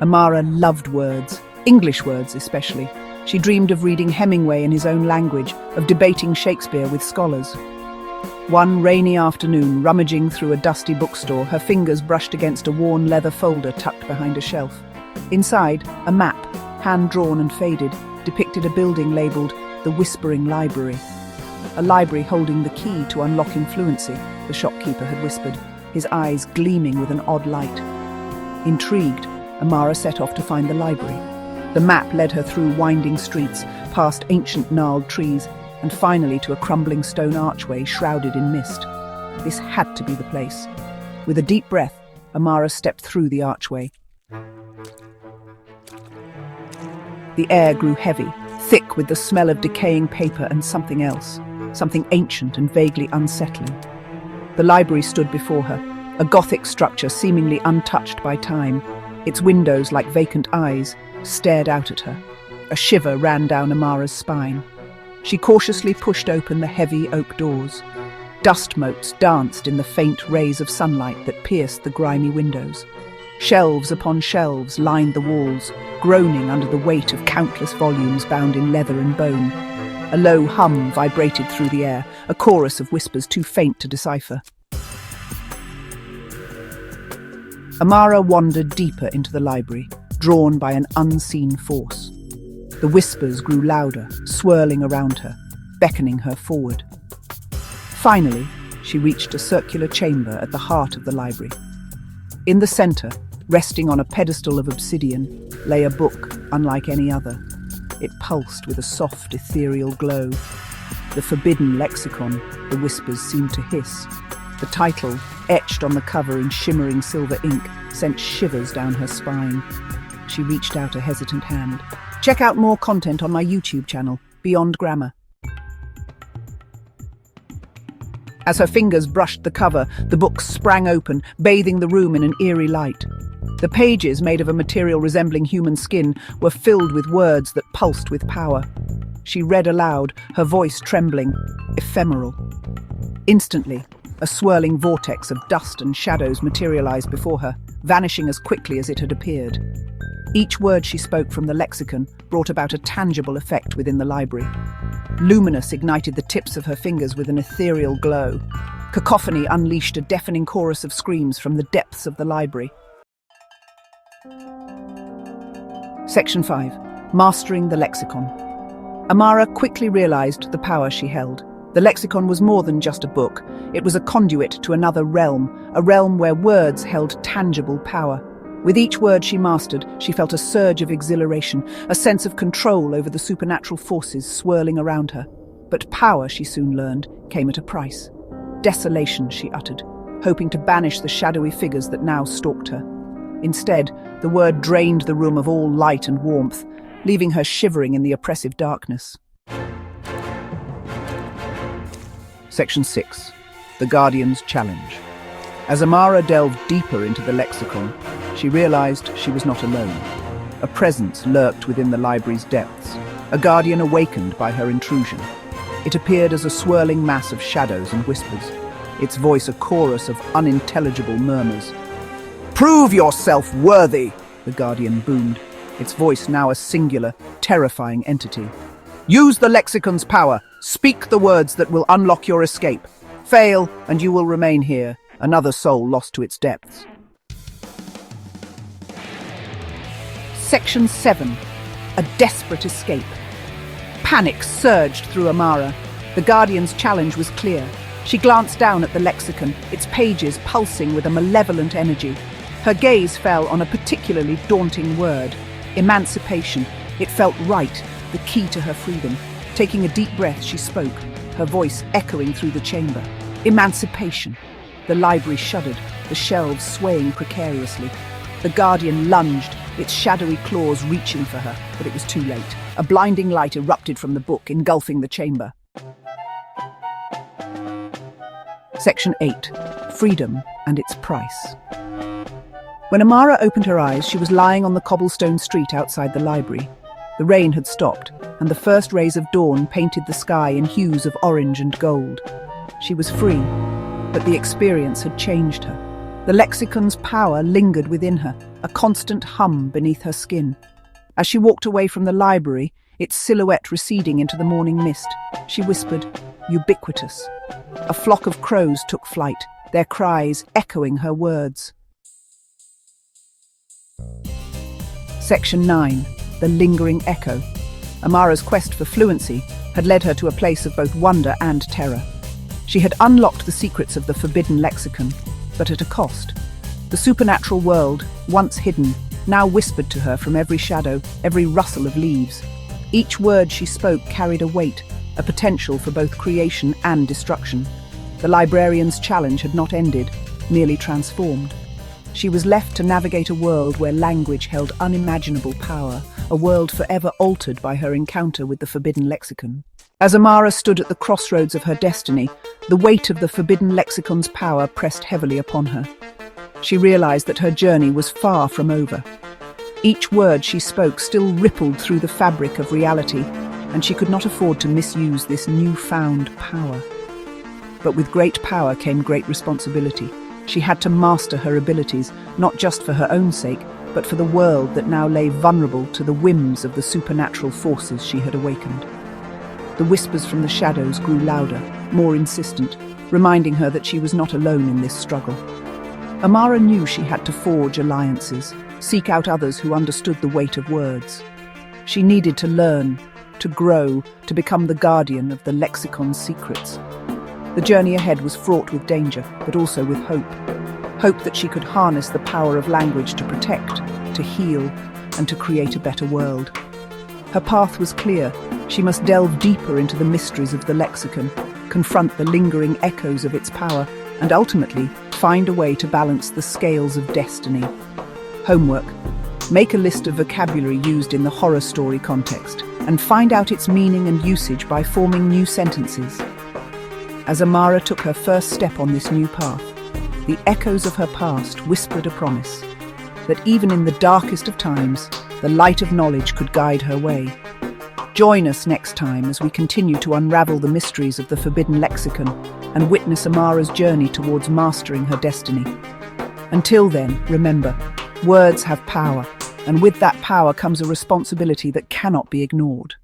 Amara loved words, English words especially. She dreamed of reading Hemingway in his own language, of debating Shakespeare with scholars. One rainy afternoon, rummaging through a dusty bookstore, her fingers brushed against a worn leather folder tucked behind a shelf. Inside, a map, hand-drawn and faded, depicted a building labelled the Whispering Library. A library holding the key to unlocking fluency, the shopkeeper had whispered, his eyes gleaming with an odd light. Intrigued, Amara set off to find the library. The map led her through winding streets, past ancient gnarled trees, and finally to a crumbling stone archway shrouded in mist. This had to be the place. With a deep breath, Amara stepped through the archway. The air grew heavy, thick with the smell of decaying paper and something else, something ancient and vaguely unsettling. The library stood before her, a Gothic structure seemingly untouched by time. Its windows, like vacant eyes, stared out at her. A shiver ran down Amara's spine. She cautiously pushed open the heavy oak doors. Dust motes danced in the faint rays of sunlight that pierced the grimy windows. Shelves upon shelves lined the walls, groaning under the weight of countless volumes bound in leather and bone. A low hum vibrated through the air, a chorus of whispers too faint to decipher. Amara wandered deeper into the library, drawn by an unseen force. The whispers grew louder, swirling around her, beckoning her forward. Finally, she reached a circular chamber at the heart of the library. In the center, resting on a pedestal of obsidian, lay a book unlike any other. It pulsed with a soft, ethereal glow. The Forbidden Lexicon, the whispers seemed to hiss. The title, etched on the cover in shimmering silver ink, sent shivers down her spine. She reached out a hesitant hand. Check out more content on my YouTube channel, Beyond Grammar. As her fingers brushed the cover, the book sprang open, bathing the room in an eerie light. The pages, made of a material resembling human skin, were filled with words that pulsed with power. She read aloud, her voice trembling, ephemeral. Instantly, a swirling vortex of dust and shadows materialized before her, vanishing as quickly as it had appeared. Each word she spoke from the lexicon brought about a tangible effect within the library. Luminous ignited the tips of her fingers with an ethereal glow. Cacophony unleashed a deafening chorus of screams from the depths of the library. Section 5. Mastering the Lexicon. Amara quickly realized the power she held. The lexicon was more than just a book. It was a conduit to another realm, a realm where words held tangible power. With each word she mastered, she felt a surge of exhilaration, a sense of control over the supernatural forces swirling around her. But power, she soon learned, came at a price. Desolation, she uttered, hoping to banish the shadowy figures that now stalked her. Instead, the word drained the room of all light and warmth, leaving her shivering in the oppressive darkness. Section 6. The Guardian's Challenge. As Amara delved deeper into the lexicon, she realized she was not alone. A presence lurked within the library's depths, a guardian awakened by her intrusion. It appeared as a swirling mass of shadows and whispers, its voice a chorus of unintelligible murmurs. "Prove yourself worthy!" the guardian boomed, its voice now a singular, terrifying entity. "Use the lexicon's power. Speak the words that will unlock your escape. Fail, and you will remain here, another soul lost to its depths." Section 7. A desperate escape. Panic surged through Amara. The Guardian's challenge was clear. She glanced down at the lexicon, its pages pulsing with a malevolent energy. Her gaze fell on a particularly daunting word, emancipation. It felt right, the key to her freedom. Taking a deep breath, she spoke, her voice echoing through the chamber. Emancipation. The library shuddered, the shelves swaying precariously. The Guardian lunged, its shadowy claws reaching for her, but it was too late. A blinding light erupted from the book, engulfing the chamber. Section 8. Freedom and its price. When Amara opened her eyes, she was lying on the cobblestone street outside the library. The rain had stopped, and the first rays of dawn painted the sky in hues of orange and gold. She was free, but the experience had changed her. The lexicon's power lingered within her, a constant hum beneath her skin. As she walked away from the library, its silhouette receding into the morning mist, she whispered, "Ubiquitous." A flock of crows took flight, their cries echoing her words. Section 9. The Lingering Echo. Amara's quest for fluency had led her to a place of both wonder and terror. She had unlocked the secrets of the Forbidden Lexicon, but at a cost. The supernatural world, once hidden, now whispered to her from every shadow, every rustle of leaves. Each word she spoke carried a weight, a potential for both creation and destruction. The librarian's challenge had not ended, merely transformed. She was left to navigate a world where language held unimaginable power, a world forever altered by her encounter with the Forbidden Lexicon. As Amara stood at the crossroads of her destiny, the weight of the Forbidden Lexicon's power pressed heavily upon her. She realized that her journey was far from over. Each word she spoke still rippled through the fabric of reality, and she could not afford to misuse this newfound power. But with great power came great responsibility. She had to master her abilities, not just for her own sake, but for the world that now lay vulnerable to the whims of the supernatural forces she had awakened. The whispers from the shadows grew louder, more insistent, reminding her that she was not alone in this struggle. Amara knew she had to forge alliances, seek out others who understood the weight of words. She needed to learn, to grow, to become the guardian of the lexicon's secrets. The journey ahead was fraught with danger, but also with hope. Hope that she could harness the power of language to protect, to heal, and to create a better world. Her path was clear. She must delve deeper into the mysteries of the lexicon, confront the lingering echoes of its power, and ultimately find a way to balance the scales of destiny. Homework. Make a list of vocabulary used in the horror story context, and find out its meaning and usage by forming new sentences. As Amara took her first step on this new path, the echoes of her past whispered a promise that even in the darkest of times, the light of knowledge could guide her way. Join us next time as we continue to unravel the mysteries of the Forbidden Lexicon and witness Amara's journey towards mastering her destiny. Until then, remember, words have power, and with that power comes a responsibility that cannot be ignored.